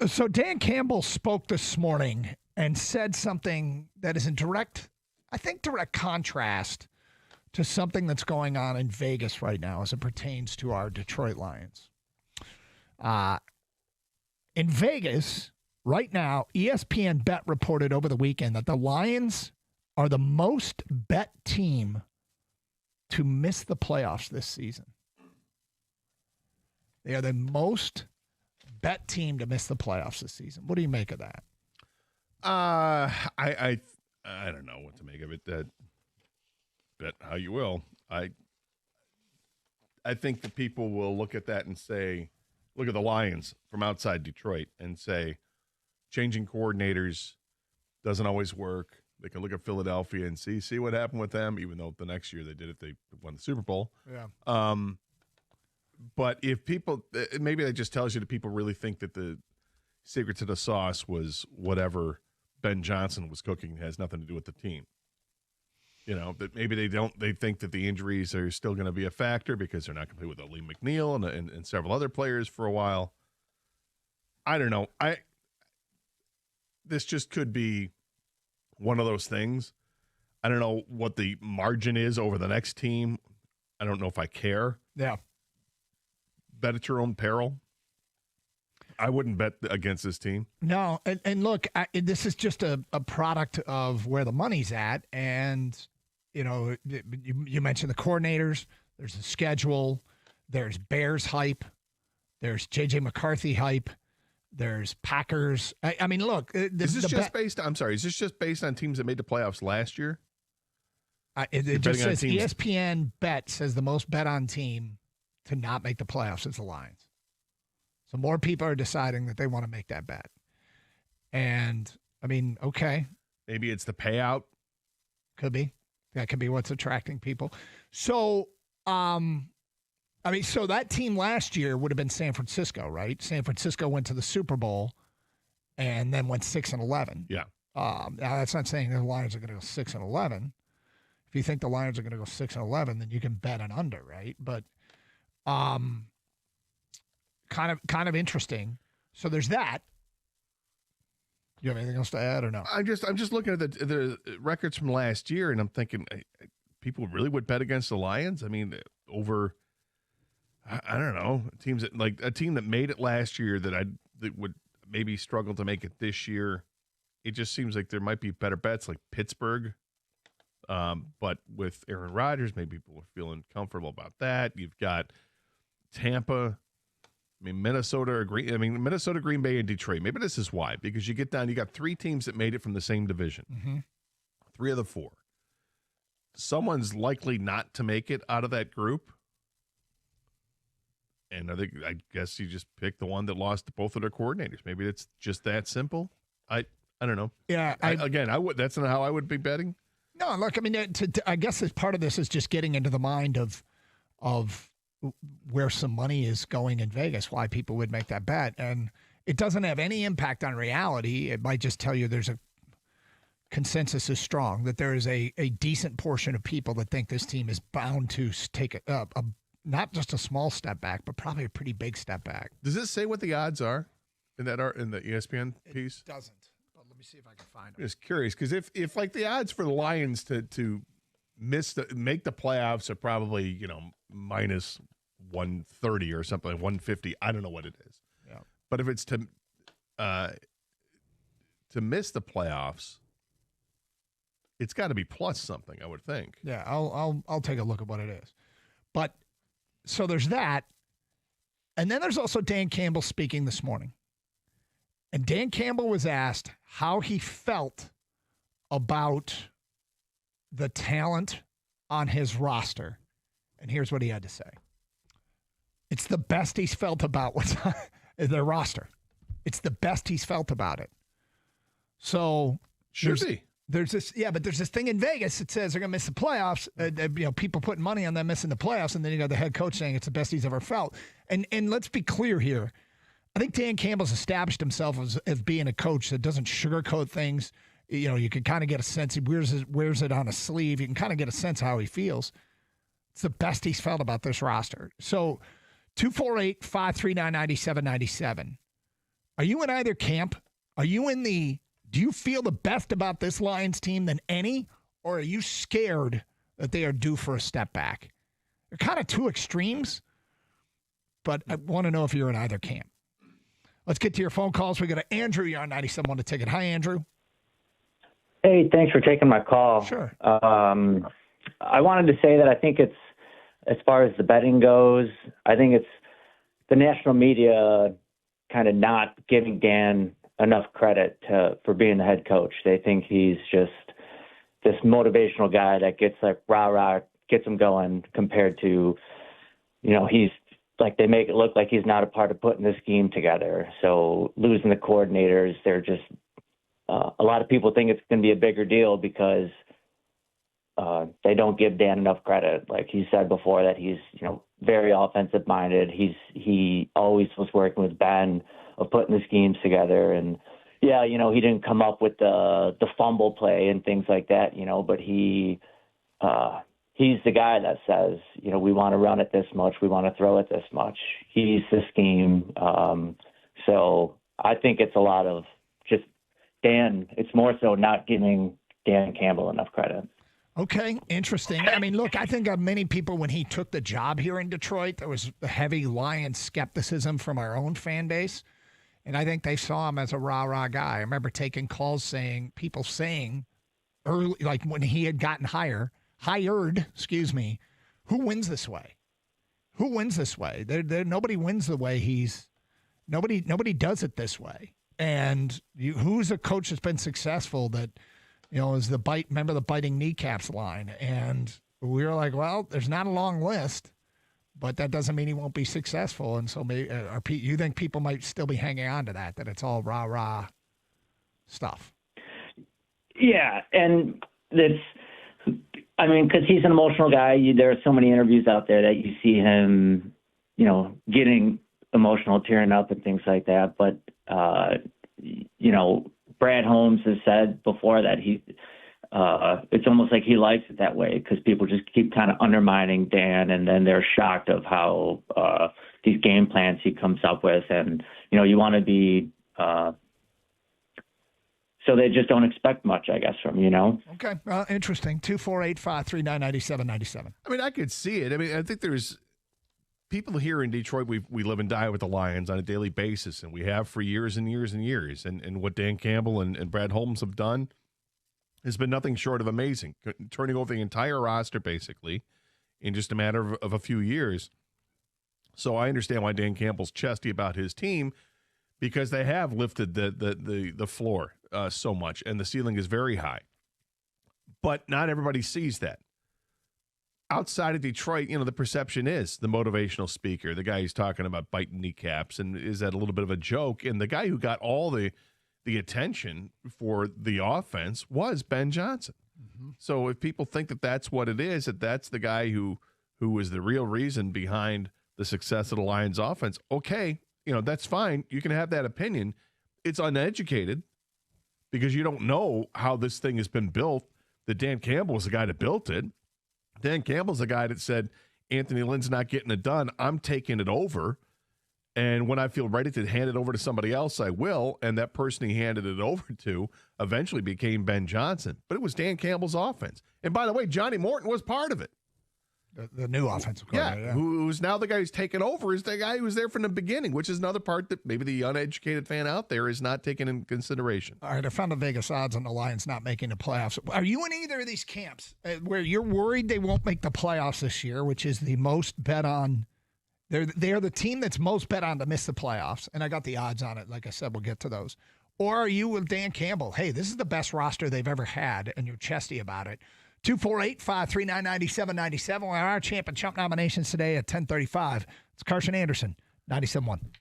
So Dan Campbell spoke this morning and said something that is in direct contrast to something that's going on in Vegas right now as it pertains to our Detroit Lions. In Vegas right now, ESPN Bet reported over the weekend that the Lions are the most bet team to miss the playoffs this season. They are the most bet team to miss the playoffs this season. What do you make of that? I don't know what to make of it. That bet how you will. I think the people will look at that and say, look at the Lions from outside Detroit and say, changing coordinators doesn't always work. They can look at Philadelphia and see what happened with them, even though the next year they did it, they won the Super Bowl. Yeah. But if people, maybe that just tells you that people really think that the secret to the sauce was whatever Ben Johnson was cooking has nothing to do with the team. You know, that maybe they think that the injuries are still going to be a factor because they're not going to play with Lee McNeil and several other players for a while. I don't know. This just could be one of those things. I don't know what the margin is over the next team. I don't know if I care. Yeah. Bet at your own peril. I wouldn't bet against this team. No, and look, this is just a product of where the money's at. And, you know, you mentioned the coordinators. There's the schedule. There's Bears hype. There's J.J. McCarthy hype. There's Packers. I mean, look. Is this just based on teams that made the playoffs last year? It just says ESPN Bet says the most bet on team to not make the playoffs is the Lions. So more people are deciding that they want to make that bet. And, I mean, okay. Maybe it's the payout. Could be. That could be what's attracting people. So, so that team last year would have been San Francisco, right? San Francisco went to the Super Bowl and then went 6-11. Yeah. Now, that's not saying the Lions are going to go 6-11. If you think the Lions are going to go 6-11, then you can bet an under, right? But kind of interesting. So there's that. Do you have anything else to add or no? I'm just looking at the records from last year, and I'm thinking people really would bet against the Lions. I mean, over I don't know teams that, like a team that made it last year that would maybe struggle to make it this year. It just seems like there might be better bets, like Pittsburgh. But with Aaron Rodgers, maybe people are feeling comfortable about that. You've got Tampa. I mean, Minnesota, Green Bay, and Detroit. Maybe this is why. Because you get down, you got three teams that made it from the same division. Mm-hmm. 3 of the 4. Someone's likely not to make it out of that group. And I guess you just pick the one that lost both of their coordinators. Maybe it's just that simple. I don't know. Yeah. That's not how I would be betting. No, look, I mean, I guess as part of this is just getting into the mind of where some money is going in Vegas, why people would make that bet. And it doesn't have any impact on reality. It might just tell you there's a consensus is strong, that there is a decent portion of people that think this team is bound to take a not just a small step back, but probably a pretty big step back. Does it say what the odds are in the ESPN piece? It doesn't. But let me see if I can find them. I'm just curious, because if like the odds for the Lions to make the playoffs are probably, minus 130 or something, like 150. I don't know what it is. Yeah. But if it's to miss the playoffs, it's got to be plus something, I would think. Yeah, I'll take a look at what it is. But so there's that. And then there's also Dan Campbell speaking this morning. And Dan Campbell was asked how he felt about the talent on his roster. And here's what he had to say. It's the best he's felt about what's on their roster. It's the best he's felt about it. So there's this thing in Vegas that says they're going to miss the playoffs. People putting money on them missing the playoffs, and then you got the head coach saying it's the best he's ever felt. And let's be clear here. I think Dan Campbell's established himself as being a coach that doesn't sugarcoat things. You can kind of get a sense. He wears it on his sleeve. You can kind of get a sense of how he feels. It's the best he's felt about this roster. So 248-539-9797. Are you in either camp? Are you in do you feel the best about this Lions team than any, or are you scared that they are due for a step back? They're kind of two extremes, but I want to know if you're in either camp. Let's get to your phone calls. We got to Andrew. You're on 97.1 The Ticket. Hi, Andrew. Hey, thanks for taking my call. Sure. I wanted to say that I think it's, as far as the betting goes, I think it's the national media kind of not giving Dan enough credit for being the head coach. They think he's just this motivational guy that gets like rah-rah, gets them going, compared to, he's like, they make it look like he's not a part of putting the scheme together. So losing the coordinators, they're just, a lot of people think it's going to be a bigger deal because they don't give Dan enough credit. Like he said before, that he's, very offensive minded. He always was working with Ben of putting the schemes together. And yeah, he didn't come up with the fumble play and things like that, but he's the guy that says, we want to run it this much, we want to throw it this much. He's the scheme. So I think it's a lot of just Dan. It's more so not giving Dan Campbell enough credit. Okay, interesting. I mean, look, I think many people, when he took the job here in Detroit, there was a heavy Lions skepticism from our own fan base. And I think they saw him as a rah-rah guy. I remember taking calls people saying early, like when he had gotten hired, who wins this way? Who wins this way? Nobody wins the way nobody does it this way. And who's a coach that's been successful that, is remember the biting kneecaps line? And we were like, well, there's not a long list, but that doesn't mean he won't be successful. And so maybe, you think people might still be hanging on to that it's all rah-rah stuff? Yeah, and because he's an emotional guy. There are so many interviews out there that you see him, getting emotional, tearing up and things like that. But, Brad Holmes has said before that it's almost like he likes it that way because people just keep kind of undermining Dan, and then they're shocked of how these game plans he comes up with. And, you want to be so they just don't expect much, I guess, from, Okay. Interesting. 248-539-9797. I mean, I could see it. I mean, I think there's people here in Detroit, we live and die with the Lions on a daily basis, and we have for years and years and years. And what Dan Campbell and Brad Holmes have done has been nothing short of amazing, turning over the entire roster basically in just a matter of a few years. So I understand why Dan Campbell's chesty about his team, because they have lifted the floor so much, and the ceiling is very high. But not everybody sees that. Outside of Detroit, the perception is the motivational speaker, the guy who's talking about biting kneecaps, and is that a little bit of a joke? And the guy who got all the attention for the offense was Ben Johnson. Mm-hmm. So if people think that that's what it is, that that's the guy who was the real reason behind the success of the Lions offense, okay, that's fine. You can have that opinion. It's uneducated because you don't know how this thing has been built, that Dan Campbell was the guy that built it. Dan Campbell's the guy that said, Anthony Lynn's not getting it done. I'm taking it over. And when I feel ready to hand it over to somebody else, I will. And that person he handed it over to eventually became Ben Johnson. But it was Dan Campbell's offense. And by the way, Johnny Morton was part of it. The new offensive coordinator. Yeah, who's now the guy who's taken over is the guy who was there from the beginning, which is another part that maybe the uneducated fan out there is not taking in consideration. All right, I found the Vegas odds on the Lions not making the playoffs. Are you in either of these camps where you're worried they won't make the playoffs this year, which is the most bet on? They're the team that's most bet on to miss the playoffs, and I got the odds on it. Like I said, we'll get to those. Or are you with Dan Campbell? Hey, this is the best roster they've ever had, and you're chesty about it. 248-539-9797. Our Champ and Chump nominations today at 10:35. It's Karsch and Anderson, 97.1.